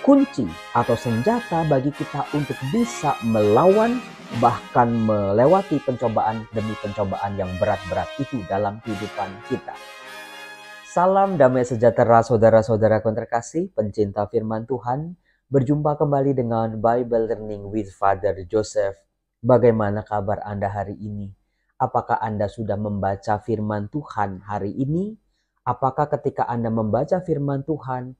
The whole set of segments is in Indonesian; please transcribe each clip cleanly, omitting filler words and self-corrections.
kunci atau senjata bagi kita untuk bisa melawan bahkan melewati pencobaan demi pencobaan yang berat-berat itu dalam kehidupan kita. Salam damai sejahtera saudara-saudaraku yang terkasih, pencinta firman Tuhan. Berjumpa kembali dengan Bible Learning with Father Joseph. Bagaimana kabar Anda hari ini? Apakah Anda sudah membaca firman Tuhan hari ini? Apakah ketika Anda membaca firman Tuhan,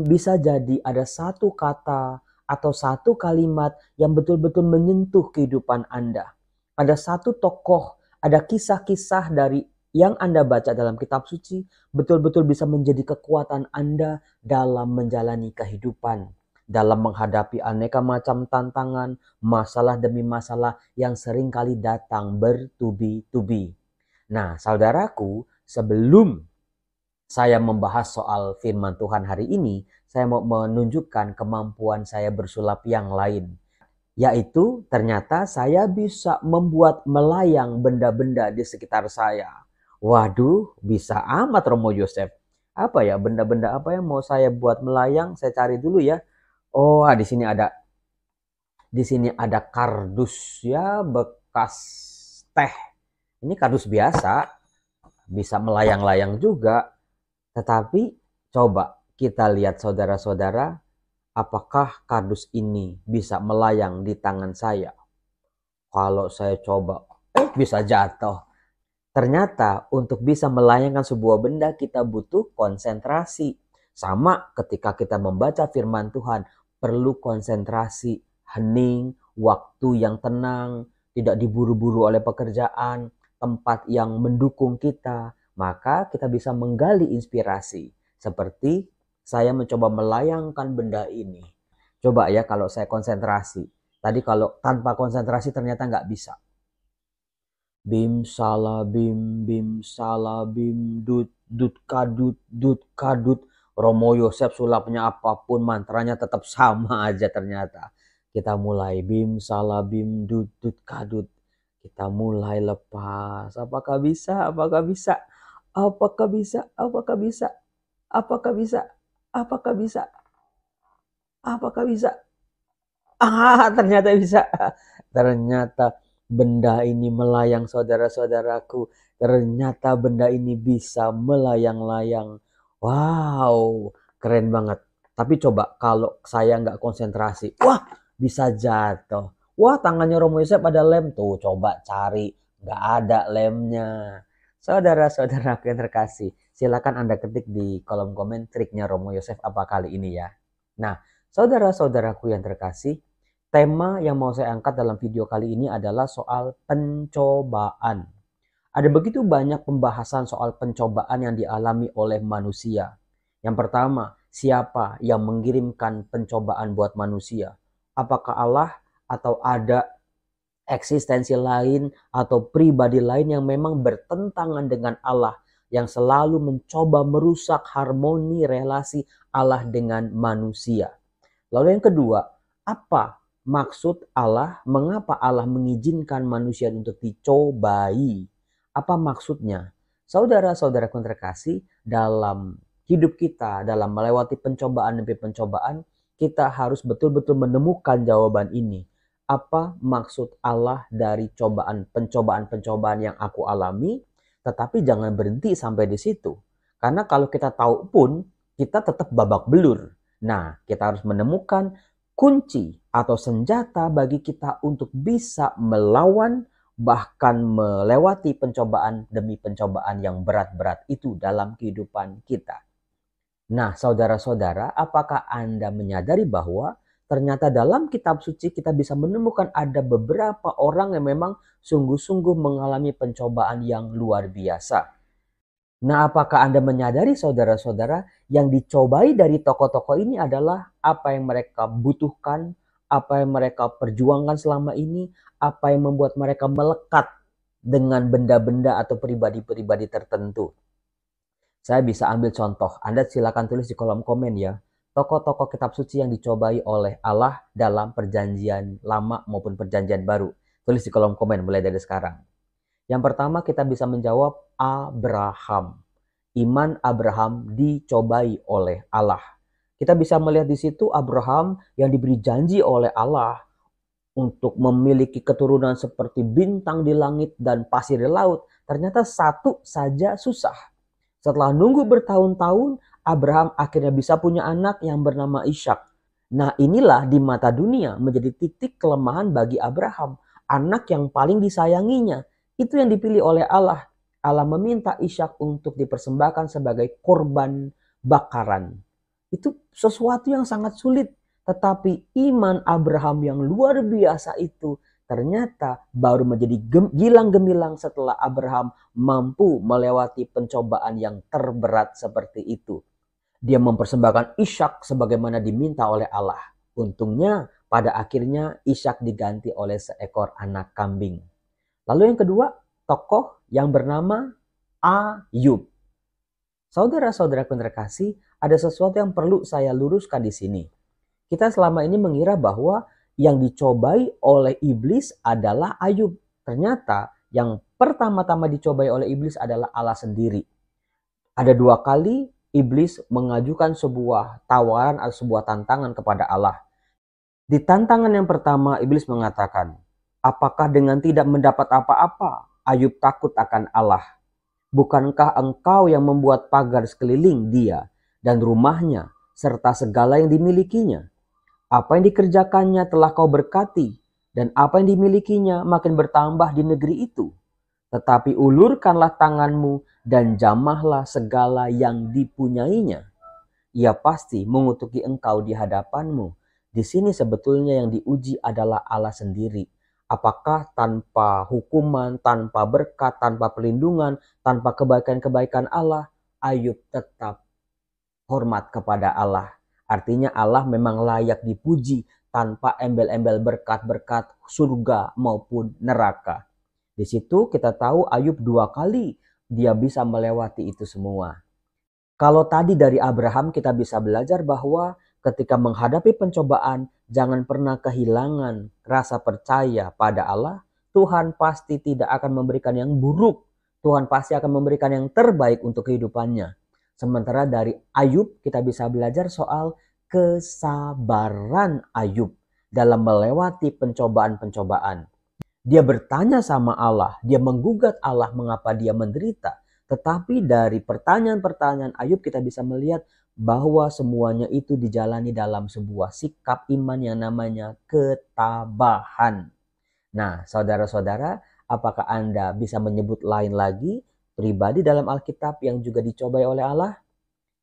bisa jadi ada satu kata atau satu kalimat yang betul-betul menyentuh kehidupan Anda. Ada satu tokoh, ada kisah-kisah dari yang Anda baca dalam kitab suci, betul-betul bisa menjadi kekuatan Anda dalam menjalani kehidupan, dalam menghadapi aneka macam tantangan, masalah demi masalah yang seringkali datang bertubi-tubi. Nah, saudaraku, sebelum saya membahas soal firman Tuhan hari ini, saya mau menunjukkan kemampuan saya bersulap yang lain. Yaitu ternyata saya bisa membuat melayang benda-benda di sekitar saya. Waduh, bisa amat Romo Yosef. Apa ya, benda-benda apa yang mau saya buat melayang? Saya cari dulu ya. Oh, di sini ada. Di sini ada kardus ya, bekas teh. Ini kardus biasa, bisa melayang-layang juga. Tetapi coba kita lihat saudara-saudara, apakah kardus ini bisa melayang di tangan saya? Kalau saya coba, bisa jatuh. Ternyata untuk bisa melayangkan sebuah benda kita butuh konsentrasi. Sama ketika kita membaca firman Tuhan, perlu konsentrasi, hening, waktu yang tenang, tidak diburu-buru oleh pekerjaan, tempat yang mendukung kita. Maka kita bisa menggali inspirasi. Seperti saya mencoba melayangkan benda ini. Coba ya kalau saya konsentrasi. Tadi kalau tanpa konsentrasi ternyata nggak bisa. Bim salabim, bim salabim, dut, dut kadut, dut kadut. Romo Yosef sulapnya apapun, mantranya tetap sama aja ternyata. Kita mulai bim salabim, dut, dut kadut. Kita mulai lepas. Apakah bisa? Apakah bisa? Apakah bisa? Apakah bisa? Apakah bisa? Apakah bisa? Apakah bisa? Ternyata bisa. Ternyata benda ini melayang saudara-saudaraku. Ternyata benda ini bisa melayang-layang. Wow, keren banget. Tapi coba kalau saya nggak konsentrasi. Wah, bisa jatuh. Wah, tangannya Romo Yosef ada lem tuh. Coba cari. Nggak ada lemnya. Saudara-saudara yang terkasih, silakan Anda ketik di kolom komen triknya Romo Yosef apa kali ini ya. Nah, saudara-saudaraku yang terkasih, tema yang mau saya angkat dalam video kali ini adalah soal pencobaan. Ada begitu banyak pembahasan soal pencobaan yang dialami oleh manusia. Yang pertama, siapa yang mengirimkan pencobaan buat manusia? Apakah Allah atau ada eksistensi lain atau pribadi lain yang memang bertentangan dengan Allah, yang selalu mencoba merusak harmoni relasi Allah dengan manusia. Lalu yang kedua, apa maksud Allah? Mengapa Allah mengizinkan manusia untuk dicobai? Apa maksudnya? Saudara-saudaraku terkasih, dalam hidup kita, dalam melewati pencobaan demi pencobaan, kita harus betul-betul menemukan jawaban ini. Apa maksud Allah dari pencobaan-pencobaan yang aku alami? Tetapi jangan berhenti sampai di situ. Karena kalau kita tahu pun, kita tetap babak belur. Nah, kita harus menemukan kunci atau senjata bagi kita untuk bisa melawan bahkan melewati pencobaan demi pencobaan yang berat-berat itu dalam kehidupan kita. Nah, saudara-saudara, apakah Anda menyadari bahwa ternyata dalam kitab suci kita bisa menemukan ada beberapa orang yang memang sungguh-sungguh mengalami pencobaan yang luar biasa. Nah, apakah Anda menyadari saudara-saudara yang dicobai dari tokoh-tokoh ini adalah apa yang mereka butuhkan, apa yang mereka perjuangkan selama ini, apa yang membuat mereka melekat dengan benda-benda atau pribadi-pribadi tertentu. Saya bisa ambil contoh, Anda silakan tulis di kolom komen ya. Tokoh-tokoh kitab suci yang dicobai oleh Allah dalam perjanjian lama maupun perjanjian baru. Tulis di kolom komen mulai dari sekarang. Yang pertama kita bisa menjawab Abraham. Iman Abraham dicobai oleh Allah. Kita bisa melihat di situ Abraham yang diberi janji oleh Allah untuk memiliki keturunan seperti bintang di langit dan pasir di laut. Ternyata satu saja susah. Setelah nunggu bertahun-tahun, Abraham akhirnya bisa punya anak yang bernama Ishak. Nah, inilah di mata dunia menjadi titik kelemahan bagi Abraham. Anak yang paling disayanginya, itu yang dipilih oleh Allah. Allah meminta Ishak untuk dipersembahkan sebagai korban bakaran. Itu sesuatu yang sangat sulit. Tetapi iman Abraham yang luar biasa itu ternyata baru menjadi gilang gemilang setelah Abraham mampu melewati pencobaan yang terberat seperti itu. Dia mempersembahkan Ishak sebagaimana diminta oleh Allah. Untungnya pada akhirnya Ishak diganti oleh seekor anak kambing. Lalu yang kedua, tokoh yang bernama Ayub. Saudara-saudara yang terkasih, ada sesuatu yang perlu saya luruskan di sini. Kita selama ini mengira bahwa yang dicobai oleh iblis adalah Ayub. Ternyata yang pertama-tama dicobai oleh iblis adalah Allah sendiri. Ada 2 kali iblis mengajukan sebuah tawaran atau sebuah tantangan kepada Allah. Di tantangan yang pertama, iblis mengatakan, apakah dengan tidak mendapat apa-apa, Ayub takut akan Allah? Bukankah engkau yang membuat pagar sekeliling dia dan rumahnya serta segala yang dimilikinya? Apa yang dikerjakannya telah kau berkati, dan apa yang dimilikinya makin bertambah di negeri itu. Tetapi ulurkanlah tanganmu dan jamahlah segala yang dipunyainya. Ia pasti mengutuki engkau di hadapanmu. Di sini sebetulnya yang diuji adalah Allah sendiri. Apakah tanpa hukuman, tanpa berkat, tanpa perlindungan, tanpa kebaikan-kebaikan Allah, Ayub tetap hormat kepada Allah. Artinya Allah memang layak dipuji tanpa embel-embel berkat-berkat surga maupun neraka. Di situ kita tahu Ayub 2 kali dia bisa melewati itu semua. Kalau tadi dari Abraham kita bisa belajar bahwa ketika menghadapi pencobaan, jangan pernah kehilangan rasa percaya pada Allah. Tuhan pasti tidak akan memberikan yang buruk. Tuhan pasti akan memberikan yang terbaik untuk kehidupannya. Sementara dari Ayub kita bisa belajar soal kesabaran Ayub dalam melewati pencobaan-pencobaan. Dia bertanya sama Allah, dia menggugat Allah mengapa dia menderita. Tetapi dari pertanyaan-pertanyaan Ayub kita bisa melihat bahwa semuanya itu dijalani dalam sebuah sikap iman yang namanya ketabahan. Nah, saudara-saudara, apakah Anda bisa menyebut lain lagi pribadi dalam Alkitab yang juga dicobai oleh Allah?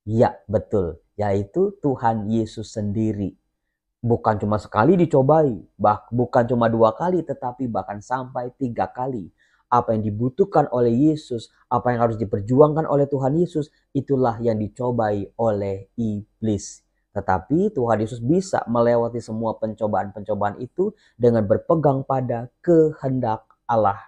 Ya, betul, yaitu Tuhan Yesus sendiri. Bukan cuma sekali dicobai, bukan cuma 2 kali, tetapi bahkan sampai 3 kali. Apa yang dibutuhkan oleh Yesus, apa yang harus diperjuangkan oleh Tuhan Yesus, itulah yang dicobai oleh iblis. Tetapi Tuhan Yesus bisa melewati semua pencobaan-pencobaan itu dengan berpegang pada kehendak Allah.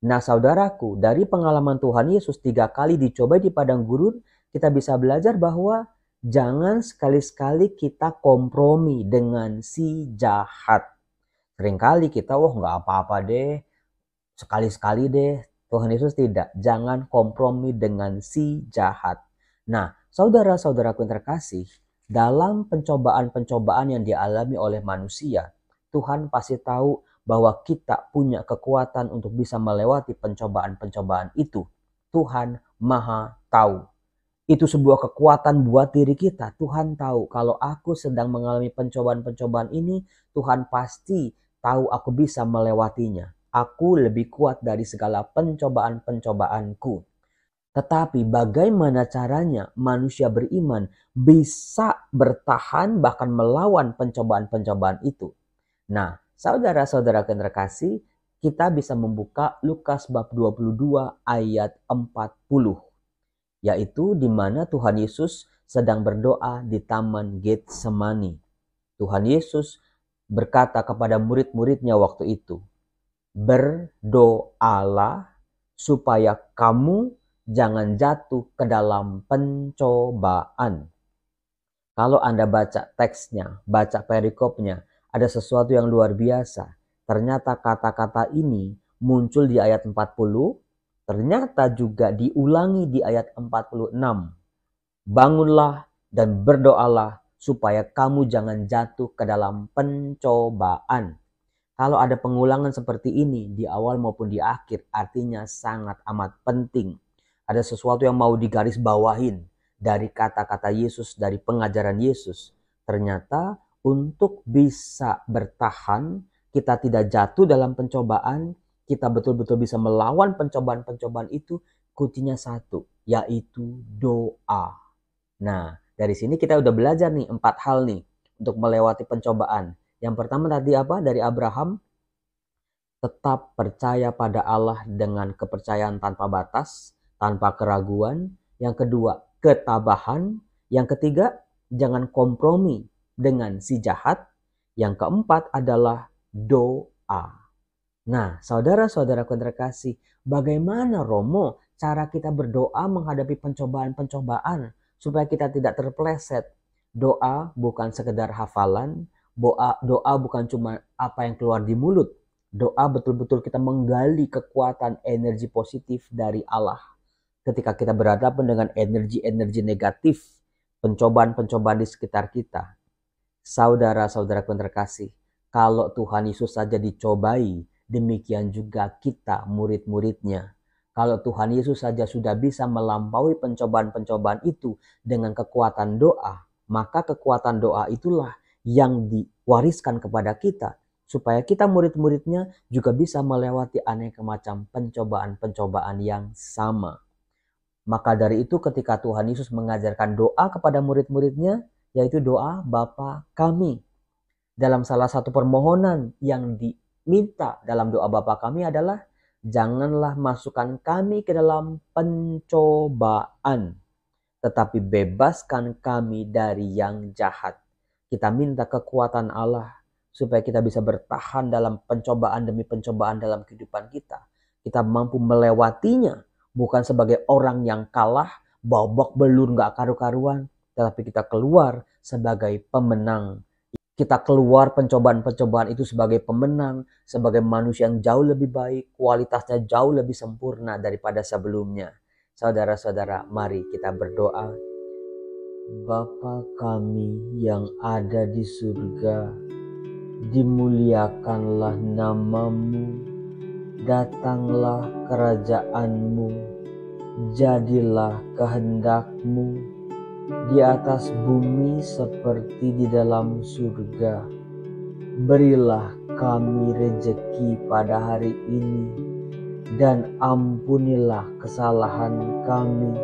Nah saudaraku, dari pengalaman Tuhan Yesus 3 kali dicobai di padang gurun, kita bisa belajar bahwa jangan sekali-sekali kita kompromi dengan si jahat. Seringkali kita, nggak apa-apa deh, sekali-sekali deh. Tuhan Yesus tidak. Jangan kompromi dengan si jahat. Nah, saudara-saudaraku yang terkasih, dalam pencobaan-pencobaan yang dialami oleh manusia, Tuhan pasti tahu bahwa kita punya kekuatan untuk bisa melewati pencobaan-pencobaan itu. Tuhan Maha tahu. Itu sebuah kekuatan buat diri kita. Tuhan tahu kalau aku sedang mengalami pencobaan-pencobaan ini, Tuhan pasti tahu aku bisa melewatinya. Aku lebih kuat dari segala pencobaan-pencobaanku. Tetapi bagaimana caranya manusia beriman bisa bertahan bahkan melawan pencobaan-pencobaan itu? Nah, saudara-saudara yang terkasih, kita bisa membuka Lukas bab 22 ayat 40. Yaitu di mana Tuhan Yesus sedang berdoa di Taman Getsemani. Tuhan Yesus berkata kepada murid-muridnya waktu itu, berdoalah supaya kamu jangan jatuh ke dalam pencobaan. Kalau Anda baca teksnya, baca perikopnya, ada sesuatu yang luar biasa. Ternyata kata-kata ini muncul di ayat 40, ternyata juga diulangi di ayat 46. Bangunlah dan berdoalah supaya kamu jangan jatuh ke dalam pencobaan. Kalau ada pengulangan seperti ini di awal maupun di akhir, artinya sangat amat penting. Ada sesuatu yang mau digarisbawahin dari kata-kata Yesus, dari pengajaran Yesus. Ternyata untuk bisa bertahan, kita tidak jatuh dalam pencobaan, kita betul-betul bisa melawan pencobaan-pencobaan itu, kuncinya satu, yaitu doa. Nah, dari sini kita udah belajar nih 4 hal nih untuk melewati pencobaan. Yang pertama tadi apa? Dari Abraham, tetap percaya pada Allah dengan kepercayaan tanpa batas, tanpa keraguan. Yang kedua, ketabahan. Yang ketiga, jangan kompromi dengan si jahat. Yang keempat adalah doa. Nah, saudara-saudaraku yang terkasih, bagaimana Romo cara kita berdoa menghadapi pencobaan-pencobaan supaya kita tidak terpeleset? Doa bukan sekedar hafalan, doa bukan cuma apa yang keluar di mulut. Doa betul-betul kita menggali kekuatan energi positif dari Allah. Ketika kita berhadapan dengan energi-energi negatif, pencobaan-pencobaan di sekitar kita. Saudara-saudaraku yang terkasih, kalau Tuhan Yesus saja dicobai, demikian juga kita murid-muridnya. Kalau Tuhan Yesus saja sudah bisa melampaui pencobaan-pencobaan itu dengan kekuatan doa, maka kekuatan doa itulah yang diwariskan kepada kita, supaya kita murid-muridnya juga bisa melewati aneka macam pencobaan-pencobaan yang sama. Maka dari itu ketika Tuhan Yesus mengajarkan doa kepada murid-muridnya, yaitu doa Bapa kami. Dalam salah satu permohonan yang diminta dalam doa Bapa kami adalah, janganlah masukkan kami ke dalam pencobaan, tetapi bebaskan kami dari yang jahat. Kita minta kekuatan Allah supaya kita bisa bertahan dalam pencobaan demi pencobaan dalam kehidupan kita. Kita mampu melewatinya, bukan sebagai orang yang kalah, babak belur gak karu-karuan, tetapi kita keluar sebagai pemenang. Kita keluar pencobaan-pencobaan itu sebagai pemenang, sebagai manusia yang jauh lebih baik, kualitasnya jauh lebih sempurna daripada sebelumnya. Saudara-saudara, mari kita berdoa. Bapa kami yang ada di surga, dimuliakanlah namamu, datanglah kerajaanmu, jadilah kehendakmu di atas bumi seperti di dalam surga. Berilah kami rejeki pada hari ini, dan ampunilah kesalahan kami,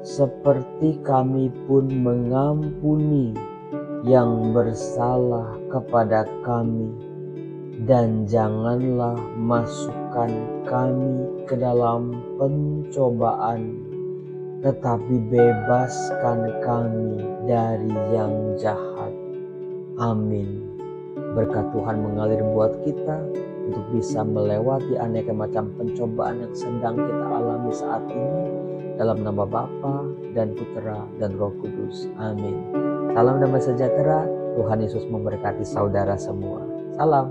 seperti kami pun mengampuni yang bersalah kepada kami. Dan janganlah masukkan kami ke dalam pencobaan, tetapi bebaskan kami dari yang jahat. Amin. Berkat Tuhan mengalir buat kita untuk bisa melewati aneka macam pencobaan yang sedang kita alami saat ini. Dalam nama Bapa dan Putra dan Roh Kudus. Amin. Salam damai sejahtera. Tuhan Yesus memberkati saudara semua. Salam.